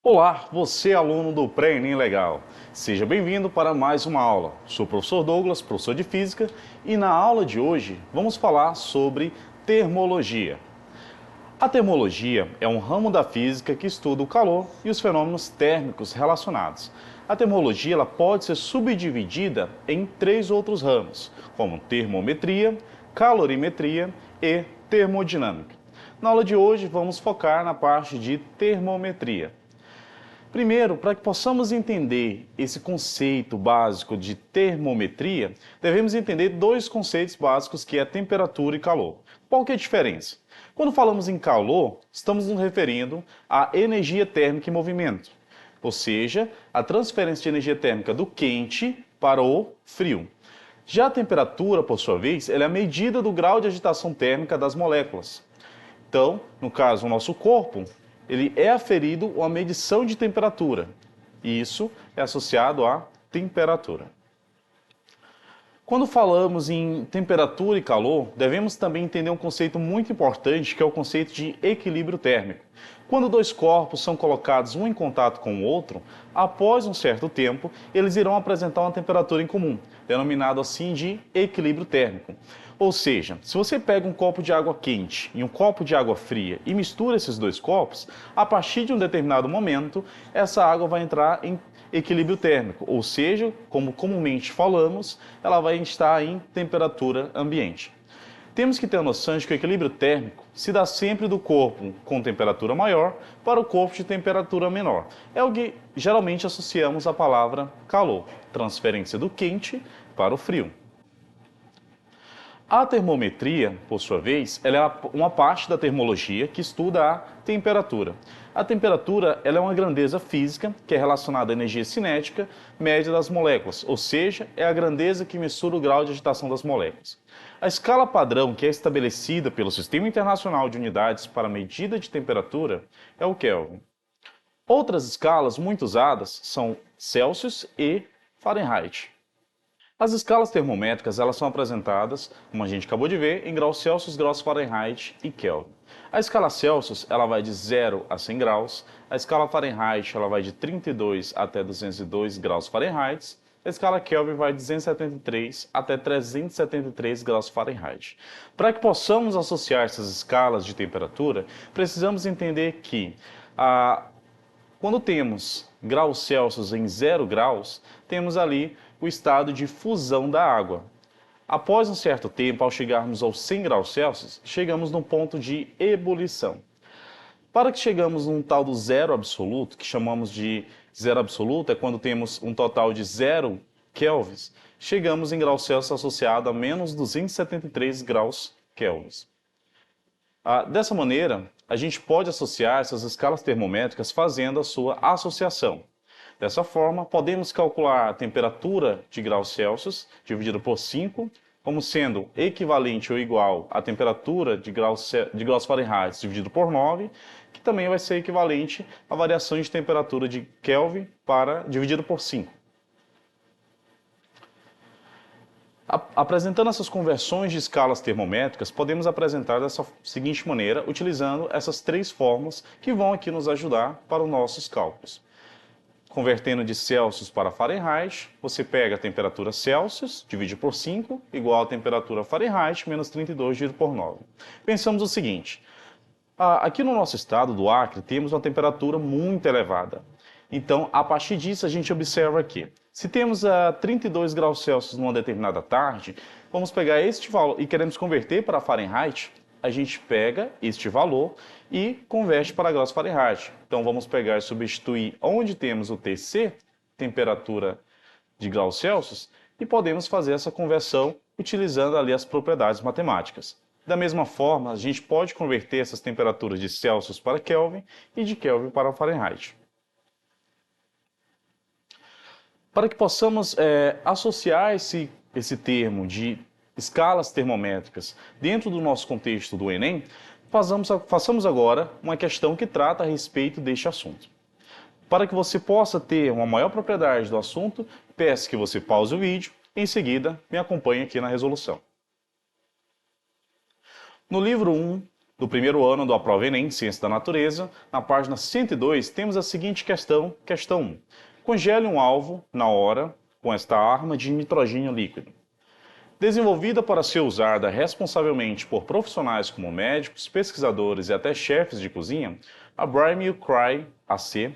Olá, você é aluno do Pré-ENEM Legal. Seja bem-vindo para mais uma aula. Sou o professor Douglas, professor de Física, e na aula de hoje vamos falar sobre termologia. A termologia é um ramo da física que estuda o calor e os fenômenos térmicos relacionados. A termologia ela pode ser subdividida em três outros ramos, como termometria, calorimetria e termodinâmica. Na aula de hoje vamos focar na parte de termometria. Primeiro, para que possamos entender esse conceito básico de termometria, devemos entender dois conceitos básicos que é temperatura e calor. Qual que é a diferença? Quando falamos em calor, estamos nos referindo à energia térmica em movimento, ou seja, a transferência de energia térmica do quente para o frio. Já a temperatura, por sua vez, ela é a medida do grau de agitação térmica das moléculas. Então, no caso, o nosso corpo, ele é aferido uma medição de temperatura, e isso é associado à temperatura. Quando falamos em temperatura e calor, devemos também entender um conceito muito importante, que é o conceito de equilíbrio térmico. Quando dois corpos são colocados um em contato com o outro, após um certo tempo, eles irão apresentar uma temperatura em comum, denominado assim de equilíbrio térmico. Ou seja, se você pega um copo de água quente e um copo de água fria e mistura esses dois copos, a partir de um determinado momento, essa água vai entrar em equilíbrio térmico, ou seja, como comumente falamos, ela vai estar em temperatura ambiente. Temos que ter a noção de que o equilíbrio térmico se dá sempre do corpo com temperatura maior para o corpo de temperatura menor. É o que geralmente associamos à palavra calor, transferência do quente para o frio. A termometria, por sua vez, ela é uma parte da termologia que estuda a temperatura. A temperatura ela é uma grandeza física que é relacionada à energia cinética média das moléculas, ou seja, é a grandeza que mensura o grau de agitação das moléculas. A escala padrão que é estabelecida pelo Sistema Internacional de Unidades para Medida de Temperatura é o Kelvin. Outras escalas muito usadas são Celsius e Fahrenheit. As escalas termométricas elas são apresentadas, como a gente acabou de ver, em graus Celsius, graus Fahrenheit e Kelvin. A escala Celsius ela vai de 0 a 100 graus, a escala Fahrenheit ela vai de 32 até 202 graus Fahrenheit, a escala Kelvin vai de 273 até 373 graus Fahrenheit. Para que possamos associar essas escalas de temperatura, precisamos entender que quando temos graus Celsius em 0 graus, temos ali o estado de fusão da água. Após um certo tempo, ao chegarmos aos 100 graus Celsius, chegamos no ponto de ebulição. Para que chegamos num tal do zero absoluto, que chamamos de zero absoluto, é quando temos um total de 0 kelvins, chegamos em graus Celsius associado a menos 273 graus kelvins. Dessa maneira, a gente pode associar essas escalas termométricas fazendo a sua associação. Dessa forma, podemos calcular a temperatura de graus Celsius dividido por 5, como sendo equivalente ou igual à temperatura de graus Fahrenheit dividido por 9, que também vai ser equivalente à variação de temperatura de Kelvin dividido por 5. Apresentando essas conversões de escalas termométricas, podemos apresentar dessa seguinte maneira, utilizando essas três fórmulas que vão aqui nos ajudar para os nossos cálculos. Convertendo de Celsius para Fahrenheit, você pega a temperatura Celsius, divide por 5, igual a temperatura Fahrenheit, menos 32, dividido por 9. Pensamos o seguinte, aqui no nosso estado do Acre, temos uma temperatura muito elevada. Então, a partir disso, a gente observa aqui. Se temos 32 graus Celsius numa determinada tarde, vamos pegar este valor e queremos converter para Fahrenheit, a gente pega este valor e converte para graus Fahrenheit. Então, vamos pegar e substituir onde temos o TC, temperatura de graus Celsius, e podemos fazer essa conversão utilizando ali as propriedades matemáticas. Da mesma forma, a gente pode converter essas temperaturas de Celsius para Kelvin e de Kelvin para Fahrenheit. Para que possamos associar esse termo de escalas termométricas dentro do nosso contexto do Enem, Façamos agora uma questão que trata a respeito deste assunto. Para que você possa ter uma maior propriedade do assunto, peço que você pause o vídeo e em seguida me acompanhe aqui na resolução. No livro 1 do primeiro ano do Aprova Enem, Ciência da Natureza, na página 102, temos a seguinte questão, questão 1. Congele um alvo na hora com esta arma de nitrogênio líquido. Desenvolvida para ser usada responsavelmente por profissionais como médicos, pesquisadores e até chefes de cozinha, a Brimey Cry AC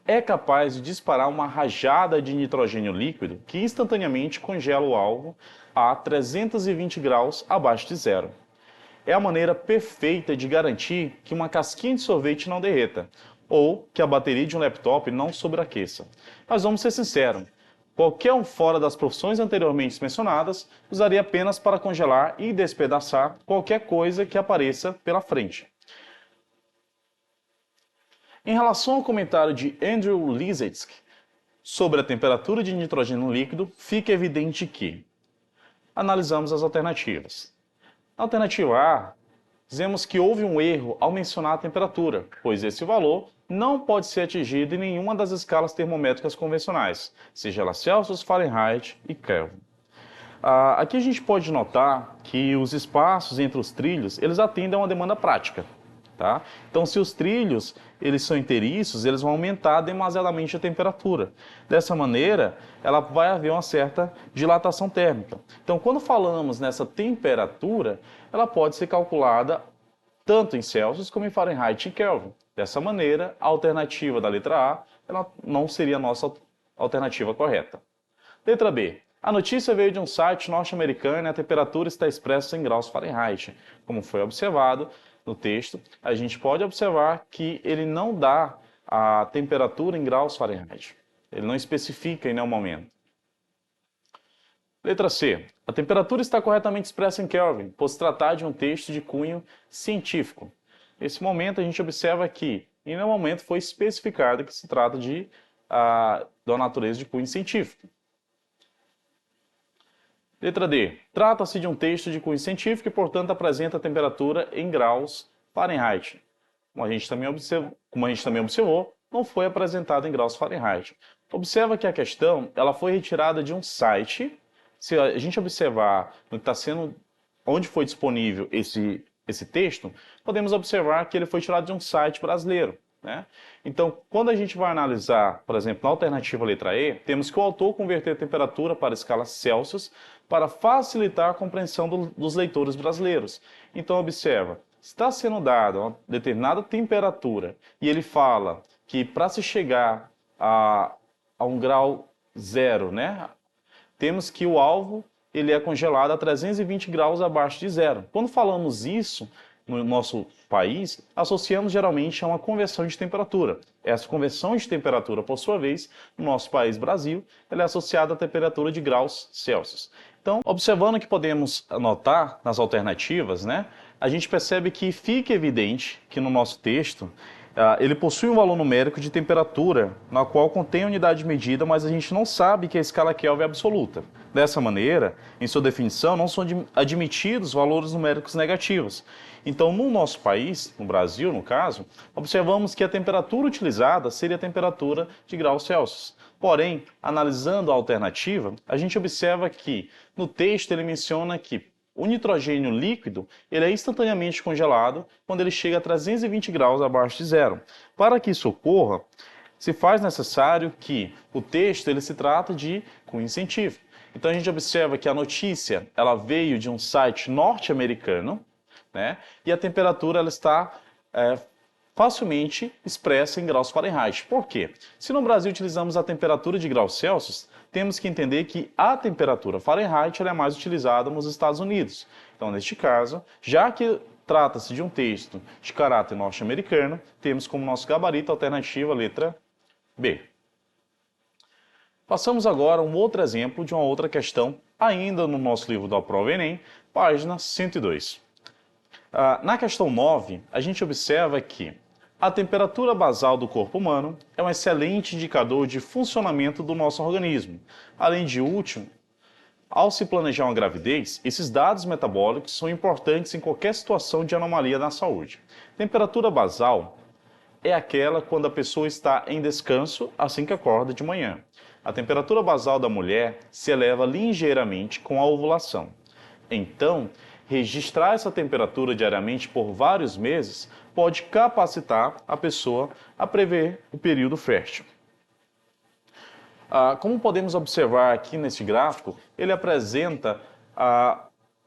é capaz de disparar uma rajada de nitrogênio líquido que instantaneamente congela o alvo a 320 graus abaixo de zero. É a maneira perfeita de garantir que uma casquinha de sorvete não derreta ou que a bateria de um laptop não sobreaqueça. Mas vamos ser sinceros, qualquer um fora das profissões anteriormente mencionadas usaria apenas para congelar e despedaçar qualquer coisa que apareça pela frente. Em relação ao comentário de Andrew Lisetsky sobre a temperatura de nitrogênio líquido, fica evidente que analisamos as alternativas. Na alternativa A, dizemos que houve um erro ao mencionar a temperatura, pois esse valor não pode ser atingido em nenhuma das escalas termométricas convencionais, seja ela Celsius, Fahrenheit e Kelvin. Aqui a gente pode notar que os espaços entre os trilhos, eles atendem a uma demanda prática. Tá? Então, se os trilhos eles são inteiriços, eles vão aumentar demasiadamente a temperatura. Dessa maneira, ela vai haver uma certa dilatação térmica. Então, quando falamos nessa temperatura, ela pode ser calculada tanto em Celsius como em Fahrenheit e Kelvin. Dessa maneira, a alternativa da letra A ela não seria a nossa alternativa correta. Letra B. A notícia veio de um site norte-americano e a temperatura está expressa em graus Fahrenheit. Como foi observado no texto, a gente pode observar que ele não dá a temperatura em graus Fahrenheit. Ele não especifica em nenhum momento. Letra C. A temperatura está corretamente expressa em Kelvin, por se tratar de um texto de cunho científico. Nesse momento, a gente observa que em nenhum momento foi especificado que se trata da natureza de cunho científico. Letra D. Trata-se de um texto de cunho científico e, portanto, apresenta a temperatura em graus Fahrenheit. Como a gente também observou, não foi apresentado em graus Fahrenheit. Observa que a questão ela foi retirada de um site. Se a gente observar no que onde foi disponível esse texto, podemos observar que ele foi tirado de um site brasileiro. Né? Então, quando a gente vai analisar, por exemplo, na alternativa letra E, temos que o autor converter a temperatura para a escala Celsius para facilitar a compreensão dos leitores brasileiros. Então, observa, está sendo dada uma determinada temperatura e ele fala que para se chegar a um grau zero, né, temos que o alvo ele é congelado a 320 graus abaixo de zero. Quando falamos isso, no nosso país, associamos geralmente a uma conversão de temperatura. Essa conversão de temperatura, por sua vez, no nosso país, Brasil, ela é associada à temperatura de graus Celsius. Então, observando que podemos notar nas alternativas, né, a gente percebe que fica evidente que no nosso texto, ele possui um valor numérico de temperatura, na qual contém a unidade de medida, mas a gente não sabe que a escala Kelvin é absoluta. Dessa maneira, em sua definição, não são admitidos valores numéricos negativos. Então, no nosso país, no Brasil, no caso, observamos que a temperatura utilizada seria a temperatura de graus Celsius. Porém, analisando a alternativa, a gente observa que no texto ele menciona que o nitrogênio líquido ele é instantaneamente congelado quando ele chega a 320 graus abaixo de zero. Para que isso ocorra, se faz necessário que o texto ele se trata de cunho científico. Então a gente observa que a notícia ela veio de um site norte-americano, né, e a temperatura ela está facilmente expressa em graus Fahrenheit. Por quê? Se no Brasil utilizamos a temperatura de graus Celsius, temos que entender que a temperatura Fahrenheit ela é mais utilizada nos Estados Unidos. Então, neste caso, já que trata-se de um texto de caráter norte-americano, temos como nosso gabarito a alternativa letra B. Passamos agora a um outro exemplo de uma outra questão, ainda no nosso livro do Aprova Enem, página 102. Na questão 9, a gente observa que a temperatura basal do corpo humano é um excelente indicador de funcionamento do nosso organismo, além de útil Ao se planejar uma gravidez, esses dados metabólicos são importantes em qualquer situação de anomalia na saúde. Temperatura basal é aquela quando a pessoa está em descanso assim que acorda de manhã. A temperatura basal da mulher se eleva ligeiramente com a ovulação. Então, registrar essa temperatura diariamente por vários meses pode capacitar a pessoa a prever o período fértil. Como podemos observar aqui neste gráfico, ele apresenta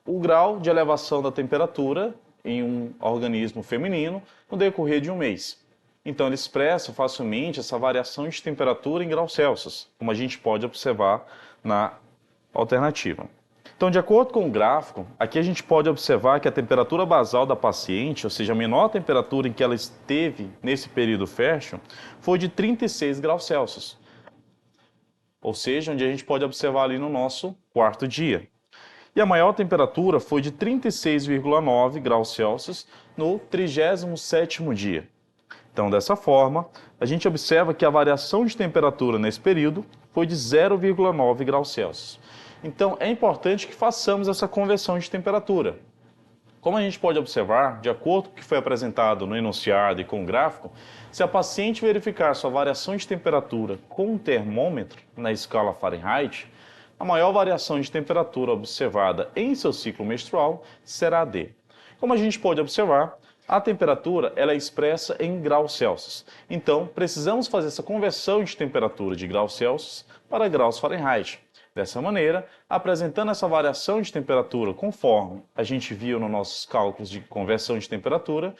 o grau de elevação da temperatura em um organismo feminino no decorrer de um mês. Então, ele expressa facilmente essa variação de temperatura em graus Celsius, como a gente pode observar na alternativa. Então, de acordo com o gráfico, aqui a gente pode observar que a temperatura basal da paciente, ou seja, a menor temperatura em que ela esteve nesse período fértil, foi de 36 graus Celsius. Ou seja, onde a gente pode observar ali no nosso quarto dia. E a maior temperatura foi de 36,9 graus Celsius no 37º dia. Então, dessa forma, a gente observa que a variação de temperatura nesse período foi de 0,9 graus Celsius. Então, é importante que façamos essa conversão de temperatura. Como a gente pode observar, de acordo com o que foi apresentado no enunciado e com o gráfico, se a paciente verificar sua variação de temperatura com um termômetro na escala Fahrenheit, a maior variação de temperatura observada em seu ciclo menstrual será D. Como a gente pode observar, a temperatura ela é expressa em graus Celsius. Então, precisamos fazer essa conversão de temperatura de graus Celsius para graus Fahrenheit. Dessa maneira, apresentando essa variação de temperatura conforme a gente viu nos nossos cálculos de conversão de temperatura,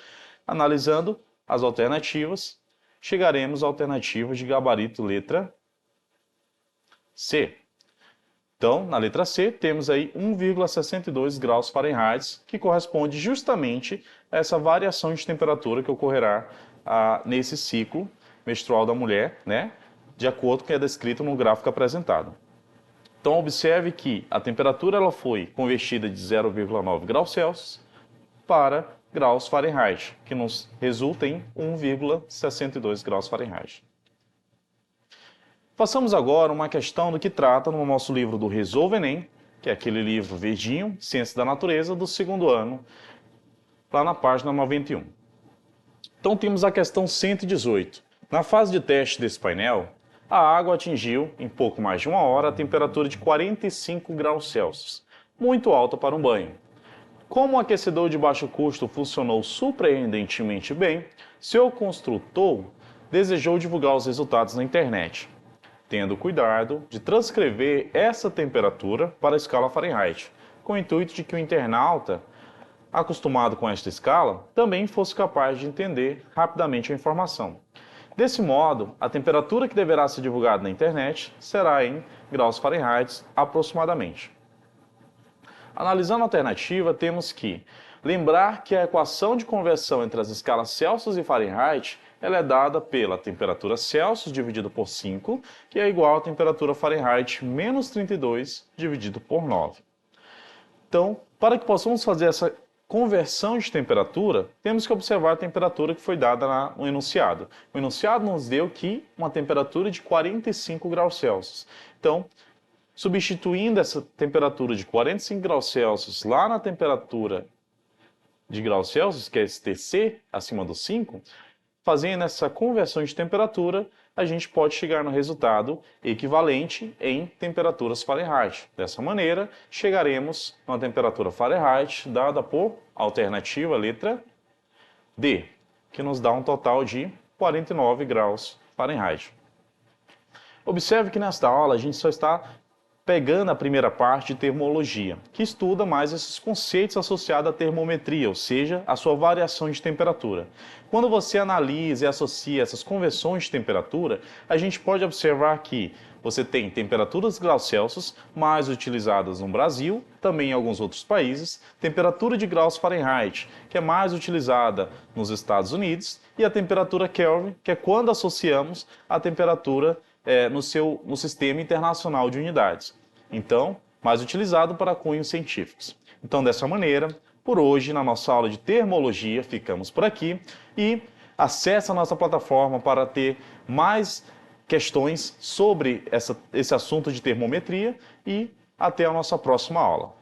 analisando as alternativas, chegaremos à alternativa de gabarito letra C. Então, na letra C, temos aí 1,62 graus Fahrenheit, que corresponde justamente a essa variação de temperatura que ocorrerá nesse ciclo menstrual da mulher, né, de acordo com o que é descrito no gráfico apresentado. Então, observe que a temperatura ela foi convertida de 0,9 graus Celsius para graus Fahrenheit, que nos resulta em 1,62 graus Fahrenheit. Façamos agora uma questão do que trata no nosso livro do Resolve Enem, que é aquele livro verdinho, Ciência da Natureza, do segundo ano, lá na página 91. Então, temos a questão 118. Na fase de teste desse painel, a água atingiu, em pouco mais de uma hora, a temperatura de 45 graus Celsius, muito alta para um banho. Como o aquecedor de baixo custo funcionou surpreendentemente bem, seu construtor desejou divulgar os resultados na internet, tendo cuidado de transcrever essa temperatura para a escala Fahrenheit, com o intuito de que o internauta, acostumado com esta escala, também fosse capaz de entender rapidamente a informação. Desse modo, a temperatura que deverá ser divulgada na internet será em graus Fahrenheit aproximadamente. Analisando a alternativa, temos que lembrar que a equação de conversão entre as escalas Celsius e Fahrenheit ela é dada pela temperatura Celsius dividido por 5, que é igual à temperatura Fahrenheit menos 32 dividido por 9. Então, para que possamos fazer essa conversão de temperatura, temos que observar a temperatura que foi dada no enunciado. O enunciado nos deu que uma temperatura de 45 graus Celsius. Então, substituindo essa temperatura de 45 graus Celsius lá na temperatura de graus Celsius, que é esse TC, acima do 5, fazendo essa conversão de temperatura, a gente pode chegar no resultado equivalente em temperaturas Fahrenheit. Dessa maneira, chegaremos na temperatura Fahrenheit dada por alternativa letra D, que nos dá um total de 49 graus Fahrenheit. Observe que nesta aula a gente só está pegando a primeira parte de termologia, que estuda mais esses conceitos associados à termometria, ou seja, a sua variação de temperatura. Quando você analisa e associa essas conversões de temperatura, a gente pode observar que você tem temperaturas graus Celsius mais utilizadas no Brasil, também em alguns outros países, temperatura de graus Fahrenheit, que é mais utilizada nos Estados Unidos, e a temperatura Kelvin, que é quando associamos a temperatura no Sistema Internacional de Unidades. Então, mais utilizado para cunhos científicos. Então, dessa maneira, por hoje, na nossa aula de termologia, ficamos por aqui e acesse a nossa plataforma para ter mais questões sobre esse assunto de termometria e Até a nossa próxima aula.